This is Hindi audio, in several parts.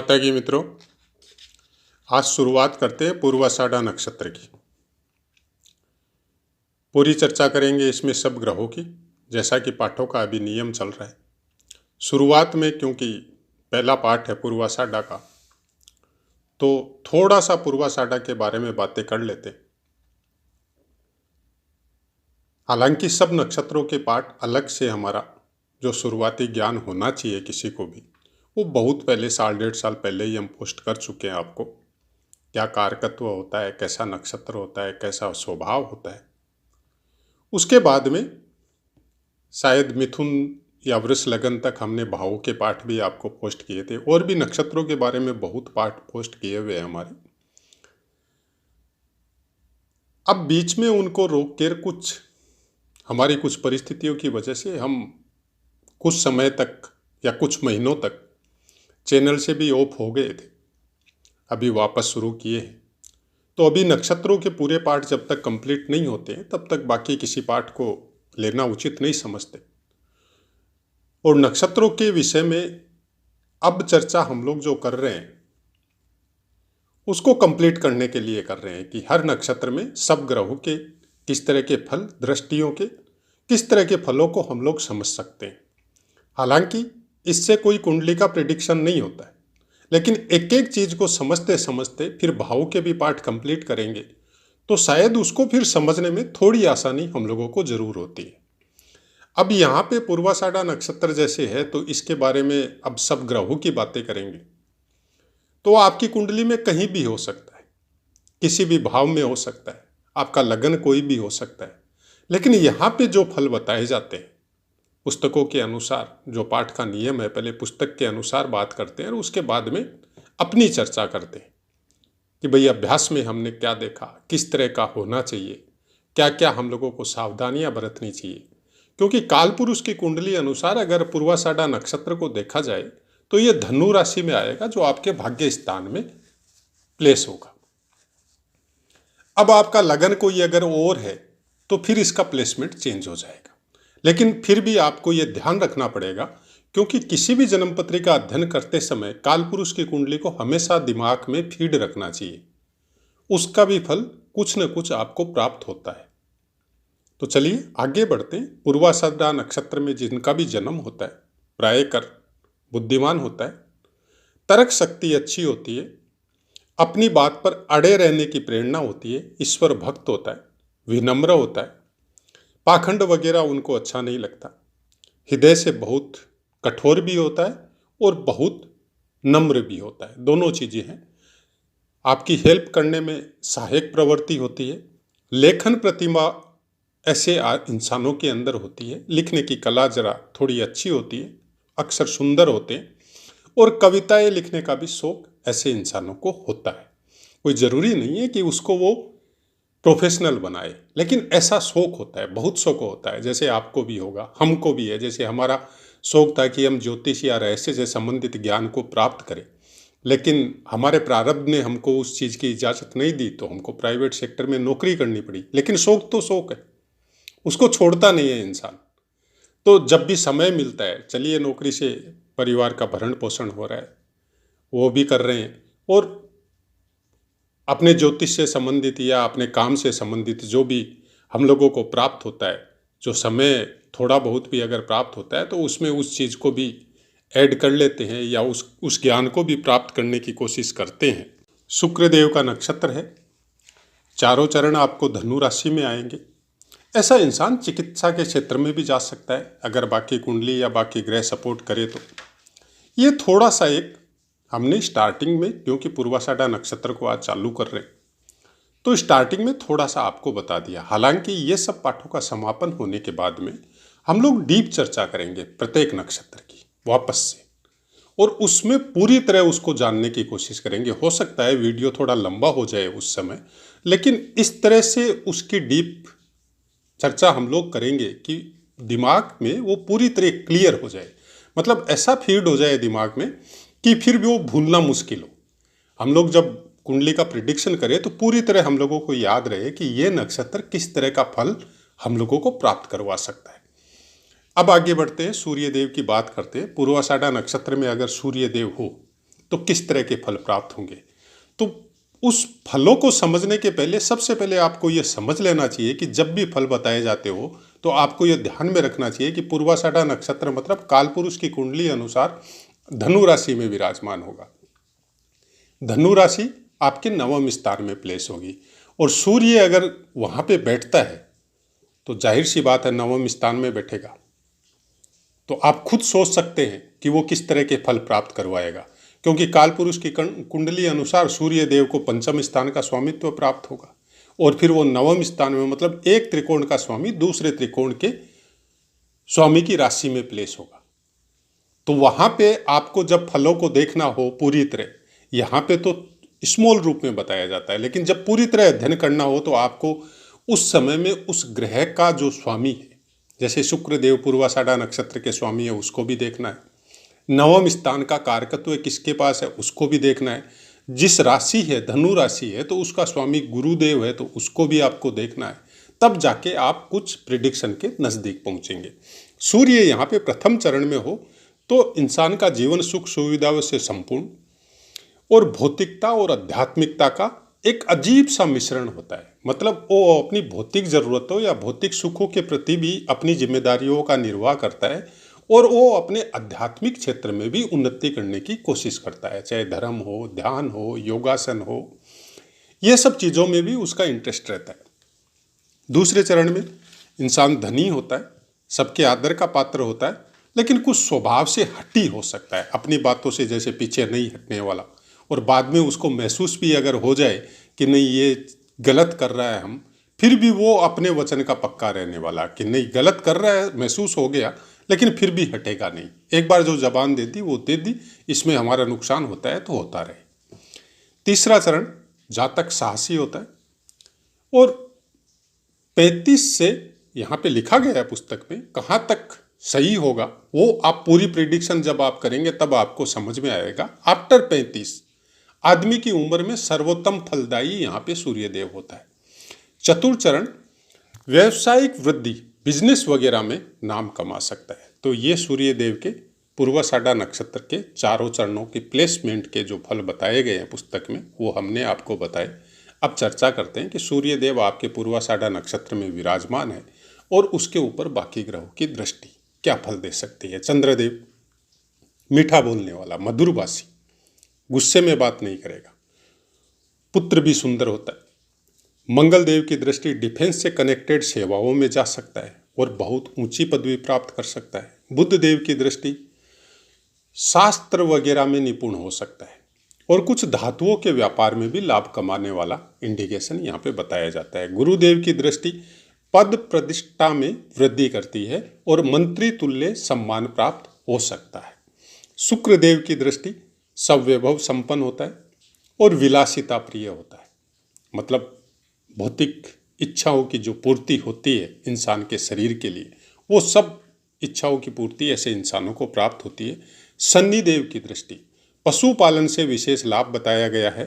माता की मित्रों, आज शुरुआत करते हैं पूर्वाषाढ़ा नक्षत्र की। पूरी चर्चा करेंगे इसमें सब ग्रहों की, जैसा कि पाठों का अभी नियम चल रहा है। शुरुआत में क्योंकि पहला पाठ है पूर्वाषाढ़ा का, तो थोड़ा सा पूर्वाषाढ़ा के बारे में बातें कर लेते हैं। हालांकि सब नक्षत्रों के पाठ अलग से हमारा जो शुरुआती ज्ञान होना चाहिए किसी को भी, वो बहुत पहले 1.5 साल पहले ही हम पोस्ट कर चुके हैं आपको। क्या कारकत्व होता है, कैसा नक्षत्र होता है, कैसा स्वभाव होता है। उसके बाद में शायद मिथुन या वृष लगन तक हमने भावों के पाठ भी आपको पोस्ट किए थे, और भी नक्षत्रों के बारे में बहुत पाठ पोस्ट किए हुए हैं हमारे। अब बीच में उनको रोक कर हमारी कुछ परिस्थितियों की वजह से हम कुछ समय तक या कुछ महीनों तक चैनल से भी ऑफ हो गए थे। अभी वापस शुरू किए हैं, तो अभी नक्षत्रों के पूरे पाठ जब तक कंप्लीट नहीं होते हैं तब तक बाकी किसी पाठ को लेना उचित नहीं समझते। और नक्षत्रों के विषय में अब चर्चा हम लोग जो कर रहे हैं उसको कंप्लीट करने के लिए कर रहे हैं कि हर नक्षत्र में सब ग्रहों के किस तरह के फल, दृष्टियों के किस तरह के फलों को हम लोग समझ सकते हैं। हालांकि इससे कोई कुंडली का प्रेडिक्शन नहीं होता है, लेकिन एक एक चीज को समझते समझते फिर भावों के भी पाठ कंप्लीट करेंगे तो शायद उसको फिर समझने में थोड़ी आसानी हम लोगों को जरूर होती है। अब यहाँ पे पूर्वाषाढ़ा नक्षत्र जैसे है तो इसके बारे में अब सब ग्रहों की बातें करेंगे। तो आपकी कुंडली में कहीं भी हो सकता है, किसी भी भाव में हो सकता है, आपका लगन कोई भी हो सकता है, लेकिन यहाँ पे जो फल बताए जाते हैं पुस्तकों के अनुसार, जो पाठ का नियम है, पहले पुस्तक के अनुसार बात करते हैं और उसके बाद में अपनी चर्चा करते हैं कि भाई अभ्यास में हमने क्या देखा, किस तरह का होना चाहिए, क्या क्या हम लोगों को सावधानियां बरतनी चाहिए। क्योंकि कालपुरुष की कुंडली अनुसार अगर पूर्वाषाढ़ा नक्षत्र को देखा जाए तो ये धनु राशि में आएगा, जो आपके भाग्य स्थान में प्लेस होगा। अब आपका लगन कोई अगर और है तो फिर इसका प्लेसमेंट चेंज हो जाएगा, लेकिन फिर भी आपको यह ध्यान रखना पड़ेगा क्योंकि किसी भी जन्म पत्री का अध्ययन करते समय कालपुरुष की कुंडली को हमेशा दिमाग में फीड रखना चाहिए। उसका भी फल कुछ न कुछ आपको प्राप्त होता है। तो चलिए आगे बढ़ते हैं। पूर्वाषाढ़ा नक्षत्र में जिनका भी जन्म होता है प्रायकर बुद्धिमान होता है, तर्क शक्ति अच्छी होती है, अपनी बात पर अड़े रहने की प्रेरणा होती है, ईश्वर भक्त होता है, विनम्र होता है, पाखंड वगैरह उनको अच्छा नहीं लगता, हृदय से बहुत कठोर भी होता है और बहुत नम्र भी होता है। दोनों चीज़ें हैं। आपकी हेल्प करने में सहायक प्रवृत्ति होती है। लेखन प्रतिभा ऐसे इंसानों के अंदर होती है, लिखने की कला जरा थोड़ी अच्छी होती है, अक्षर सुंदर होते हैं, और कविताएं लिखने का भी शौक ऐसे इंसानों को होता है। कोई ज़रूरी नहीं है कि उसको वो प्रोफेशनल बनाए, लेकिन ऐसा शौक होता है, बहुत शौक होता है। जैसे आपको भी होगा, हमको भी है। जैसे हमारा शौक था कि हम ज्योतिष या रहस्य से संबंधित ज्ञान को प्राप्त करें, लेकिन हमारे प्रारब्ध ने हमको उस चीज़ की इजाज़त नहीं दी तो हमको प्राइवेट सेक्टर में नौकरी करनी पड़ी। लेकिन शौक तो शौक है, उसको छोड़ता नहीं है इंसान। तो जब भी समय मिलता है, चलिए नौकरी से परिवार का भरण पोषण हो रहा है वो भी कर रहे हैं, और अपने ज्योतिष से संबंधित या अपने काम से संबंधित जो भी हम लोगों को प्राप्त होता है, जो समय थोड़ा बहुत भी अगर प्राप्त होता है तो उसमें उस चीज़ को भी ऐड कर लेते हैं या उस ज्ञान को भी प्राप्त करने की कोशिश करते हैं। शुक्रदेव का नक्षत्र है, चारों चरण आपको धनु राशि में आएंगे। ऐसा इंसान चिकित्सा के क्षेत्र में भी जा सकता है अगर बाकी कुंडली या बाकी ग्रह सपोर्ट करे तो। ये थोड़ा सा एक हमने स्टार्टिंग में, क्योंकि पूर्वाषाढ़ा नक्षत्र को आज चालू कर रहे हैं तो स्टार्टिंग में थोड़ा सा आपको बता दिया। हालांकि ये सब पाठों का समापन होने के बाद में हम लोग डीप चर्चा करेंगे प्रत्येक नक्षत्र की वापस से, और उसमें पूरी तरह उसको जानने की कोशिश करेंगे। हो सकता है वीडियो थोड़ा लंबा हो जाए उस समय, लेकिन इस तरह से उसकी डीप चर्चा हम लोग करेंगे कि दिमाग में वो पूरी तरह क्लियर हो जाए, मतलब ऐसा फीड हो जाए दिमाग में कि फिर भी वो भूलना मुश्किल हो। हम लोग जब कुंडली का प्रिडिक्शन करें तो पूरी तरह हम लोगों को याद रहे कि ये नक्षत्र किस तरह का फल हम लोगों को प्राप्त करवा सकता है। अब आगे बढ़ते हैं, सूर्य देव की बात करते हैं। पूर्वाषाढ़ा नक्षत्र में अगर सूर्य देव हो तो किस तरह के फल प्राप्त होंगे। तो उस फलों को समझने के पहले सबसे पहले आपको ये समझ लेना चाहिए कि जब भी फल बताए जाते हो तो आपको ये ध्यान में रखना चाहिए कि पूर्वाषाढ़ा नक्षत्र मतलब कालपुरुष की कुंडली अनुसार धनु राशि में विराजमान होगा। धनु राशि आपके नवम स्थान में प्लेस होगी और सूर्य अगर वहाँ पे बैठता है तो जाहिर सी बात है नवम स्थान में बैठेगा, तो आप खुद सोच सकते हैं कि वो किस तरह के फल प्राप्त करवाएगा, क्योंकि कालपुरुष की कुंडली अनुसार सूर्य देव को पंचम स्थान का स्वामित्व प्राप्त होगा और फिर वो नवम स्थान में मतलब एक त्रिकोण का स्वामी दूसरे त्रिकोण के स्वामी की राशि में प्लेस होगा। तो वहां पे आपको जब फलों को देखना हो पूरी तरह, यहाँ पे तो स्मॉल रूप में बताया जाता है, लेकिन जब पूरी तरह अध्ययन करना हो तो आपको उस समय में उस ग्रह का जो स्वामी है, जैसे शुक्र देव पूर्वाषाढ़ा नक्षत्र के स्वामी है, उसको भी देखना है। नवम स्थान का कारकत्व किसके पास है उसको भी देखना है। जिस राशि है धनु राशि है तो उसका स्वामी गुरुदेव है तो उसको भी आपको देखना है। तब जाके आप कुछ प्रिडिक्शन के नज़दीक पहुंचेंगे। सूर्य यहाँ पे प्रथम चरण में हो तो इंसान का जीवन सुख सुविधाओं से संपूर्ण और भौतिकता और आध्यात्मिकता का एक अजीब सा मिश्रण होता है। मतलब वो अपनी भौतिक ज़रूरतों या भौतिक सुखों के प्रति भी अपनी जिम्मेदारियों का निर्वाह करता है और वो अपने आध्यात्मिक क्षेत्र में भी उन्नति करने की कोशिश करता है, चाहे धर्म हो, ध्यान हो, योगासन हो, ये सब चीज़ों में भी उसका इंटरेस्ट रहता है। दूसरे चरण में इंसान धनी होता है, सबके आदर का पात्र होता है, लेकिन कुछ स्वभाव से हटी हो सकता है, अपनी बातों से जैसे पीछे नहीं हटने वाला, और बाद में उसको महसूस भी अगर हो जाए कि नहीं ये गलत कर रहा है हम, फिर भी वो अपने वचन का पक्का रहने वाला कि नहीं गलत कर रहा है, महसूस हो गया लेकिन फिर भी हटेगा नहीं। एक बार जो जबान दे दी वो दे दी, इसमें हमारा नुकसान होता है तो होता रहे। तीसरा चरण जातक साहसी होता है और 35 से यहाँ पे लिखा गया है पुस्तक में, कहाँ तक सही होगा वो आप पूरी प्रिडिक्शन जब आप करेंगे तब आपको समझ में आएगा। आफ्टर 35 आदमी की उम्र में सर्वोत्तम फलदायी यहाँ पे सूर्यदेव होता है। चतुर्थ चरण व्यवसायिक वृद्धि, बिजनेस वगैरह में नाम कमा सकता है। तो ये सूर्यदेव के पूर्वाषाढ़ा नक्षत्र के चारों चरणों की प्लेसमेंट के जो फल बताए गए हैं पुस्तक में वो हमने आपको बताए। अब चर्चा करते हैं कि सूर्यदेव आपके पूर्वाषाढ़ा नक्षत्र में विराजमान है और उसके ऊपर बाकी ग्रहों की दृष्टि क्या फल दे सकती है। चंद्रदेव मीठा बोलने वाला, मधुरभाषी, गुस्से में बात नहीं करेगा, पुत्र भी सुंदर होता है। मंगल देव की दृष्टि डिफेंस से कनेक्टेड सेवाओं में जा सकता है और बहुत ऊंची पदवी प्राप्त कर सकता है। बुध देव की दृष्टि शास्त्र वगैरह में निपुण हो सकता है और कुछ धातुओं के व्यापार में भी लाभ कमाने वाला इंडिकेशन यहाँ पे बताया जाता है। गुरुदेव की दृष्टि पद प्रतिष्ठा में वृद्धि करती है और मंत्री तुल्य सम्मान प्राप्त हो सकता है। शुक्र देव की दृष्टि सवैभव संपन्न होता है और विलासिता प्रिय होता है। मतलब भौतिक इच्छाओं की जो पूर्ति होती है इंसान के शरीर के लिए, वो सब इच्छाओं की पूर्ति ऐसे इंसानों को प्राप्त होती है। शनि देव की दृष्टि पशुपालन से विशेष लाभ बताया गया है।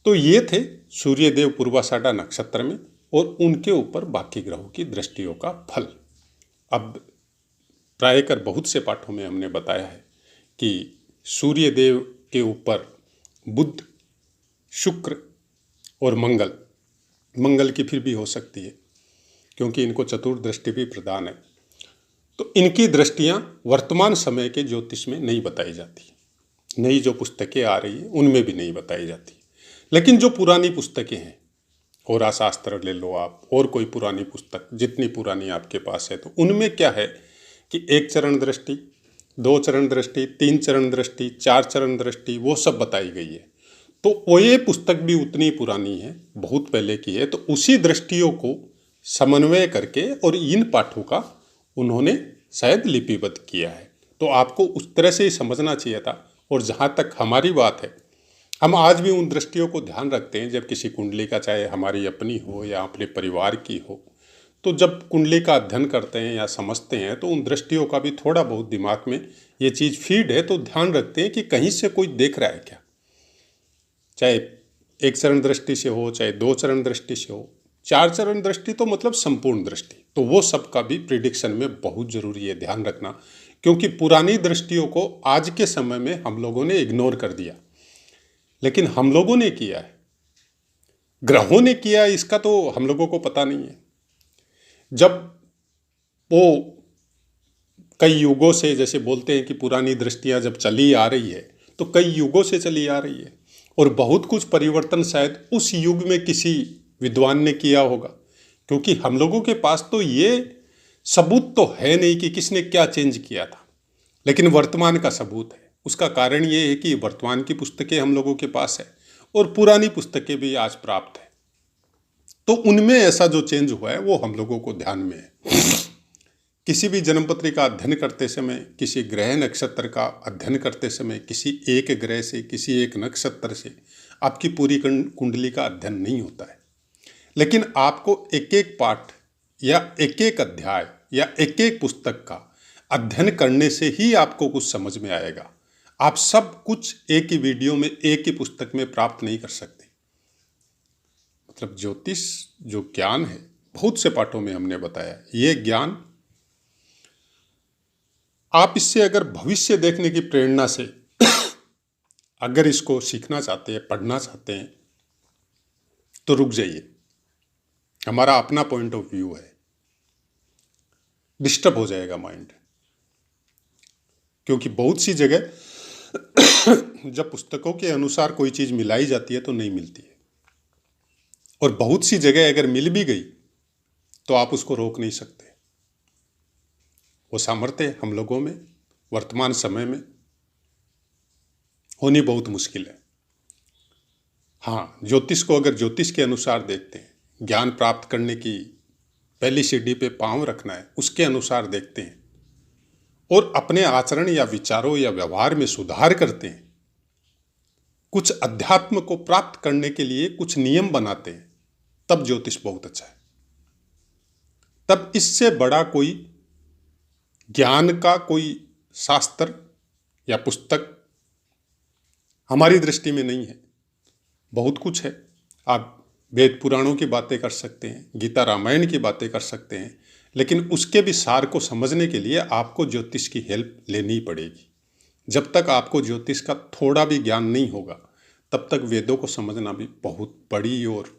तो ये थे सूर्यदेव पूर्वाषाढ़ा नक्षत्र में और उनके ऊपर बाकी ग्रहों की दृष्टियों का फल। अब प्रायकर बहुत से पाठों में हमने बताया है कि सूर्यदेव के ऊपर बुध, शुक्र और मंगल की फिर भी हो सकती है क्योंकि इनको चतुर्दृष्टि भी प्रदान है। तो इनकी दृष्टियां वर्तमान समय के ज्योतिष में नहीं बताई जाती, नई जो पुस्तकें आ रही हैं उनमें भी नहीं बताई जाती। लेकिन जो पुरानी पुस्तकें हैं, होरा शास्त्र ले लो आप, और कोई पुरानी पुस्तक जितनी पुरानी आपके पास है, तो उनमें क्या है कि 1 चरण दृष्टि, 2 चरण दृष्टि, 3 चरण दृष्टि, 4 चरण दृष्टि, वो सब बताई गई है। तो वो ये पुस्तक भी उतनी पुरानी है, बहुत पहले की है, तो उसी दृष्टियों को समन्वय करके और इन पाठों का उन्होंने शायद लिपिबद्ध किया है। तो आपको उस तरह से ही समझना चाहिए था। और जहाँ तक हमारी बात है, हम आज भी उन दृष्टियों को ध्यान रखते हैं जब किसी कुंडली का, चाहे हमारी अपनी हो या अपने परिवार की हो, तो जब कुंडली का अध्ययन करते हैं या समझते हैं तो उन दृष्टियों का भी थोड़ा बहुत दिमाग में ये चीज़ फीड है तो ध्यान रखते हैं कि कहीं से कोई देख रहा है क्या, चाहे 1 चरण दृष्टि से हो, चाहे 2 चरण दृष्टि से हो, 4 चरण दृष्टि तो मतलब संपूर्ण दृष्टि। तो वो सब का भी प्रिडिक्शन में बहुत जरूरी है ध्यान रखना, क्योंकि पुरानी दृष्टियों को आज के समय में हम लोगों ने इग्नोर कर दिया। लेकिन हम लोगों ने किया है, ग्रहों ने किया, इसका तो हम लोगों को पता नहीं है। जब वो कई युगों से, जैसे बोलते हैं कि पुरानी दृष्टियां जब चली आ रही है तो कई युगों से चली आ रही है, और बहुत कुछ परिवर्तन शायद उस युग में किसी विद्वान ने किया होगा, क्योंकि हम लोगों के पास तो ये सबूत तो है नहीं कि किसने क्या चेंज किया था। लेकिन वर्तमान का सबूत है। उसका कारण ये है कि वर्तमान की पुस्तकें हम लोगों के पास है और पुरानी पुस्तकें भी आज प्राप्त है, तो उनमें ऐसा जो चेंज हुआ है वो हम लोगों को ध्यान में है। किसी भी जन्मपत्री का अध्ययन करते समय, किसी ग्रह नक्षत्र का अध्ययन करते समय, किसी एक ग्रह से, किसी एक नक्षत्र से आपकी पूरी कुंडली का अध्ययन नहीं होता है। लेकिन आपको एक एक पाठ या एक एक अध्याय या एक एक पुस्तक का अध्ययन करने से ही आपको कुछ समझ में आएगा। आप सब कुछ एक ही वीडियो में, एक ही पुस्तक में प्राप्त नहीं कर सकते। मतलब ज्योतिष जो ज्ञान है, बहुत से पाठों में हमने बताया, ये ज्ञान आप इससे अगर भविष्य देखने की प्रेरणा से अगर इसको सीखना चाहते हैं, पढ़ना चाहते हैं, तो रुक जाइए। हमारा अपना पॉइंट ऑफ व्यू है, डिस्टर्ब हो जाएगा माइंड। क्योंकि बहुत सी जगह जब पुस्तकों के अनुसार कोई चीज मिलाई जाती है तो नहीं मिलती है, और बहुत सी जगह अगर मिल भी गई तो आप उसको रोक नहीं सकते। वो सामर्थ्य हम लोगों में वर्तमान समय में होनी बहुत मुश्किल है। हाँ, ज्योतिष को अगर ज्योतिष के अनुसार देखते हैं, ज्ञान प्राप्त करने की पहली सीढ़ी पे पांव रखना है, उसके अनुसार देखते हैं और अपने आचरण या विचारों या व्यवहार में सुधार करते हैं, कुछ अध्यात्म को प्राप्त करने के लिए कुछ नियम बनाते हैं, तब ज्योतिष बहुत अच्छा है। तब इससे बड़ा कोई ज्ञान का कोई शास्त्र या पुस्तक हमारी दृष्टि में नहीं है। बहुत कुछ है, आप वेद पुराणों की बातें कर सकते हैं, गीता रामायण की बातें कर सकते हैं, लेकिन उसके भी सार को समझने के लिए आपको ज्योतिष की हेल्प लेनी पड़ेगी। जब तक आपको ज्योतिष का थोड़ा भी ज्ञान नहीं होगा, तब तक वेदों को समझना भी बहुत बड़ी और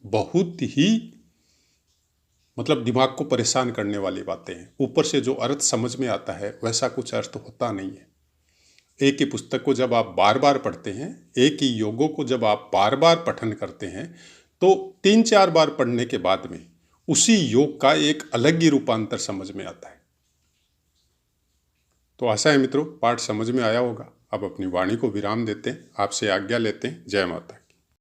बहुत ही मतलब दिमाग को परेशान करने वाली बातें हैं। ऊपर से जो अर्थ समझ में आता है वैसा कुछ अर्थ होता नहीं है। एक ही पुस्तक को जब आप बार बार पढ़ते हैं, एक ही योगों को जब आप बार बार पठन करते हैं, तो 3-4 बार पढ़ने के बाद में उसी योग का एक अलग ही रूपांतर समझ में आता है। तो आशा है मित्रों, पाठ समझ में आया होगा। अब अपनी वाणी को विराम देते हैं, आपसे आज्ञा लेते हैं। जय माता।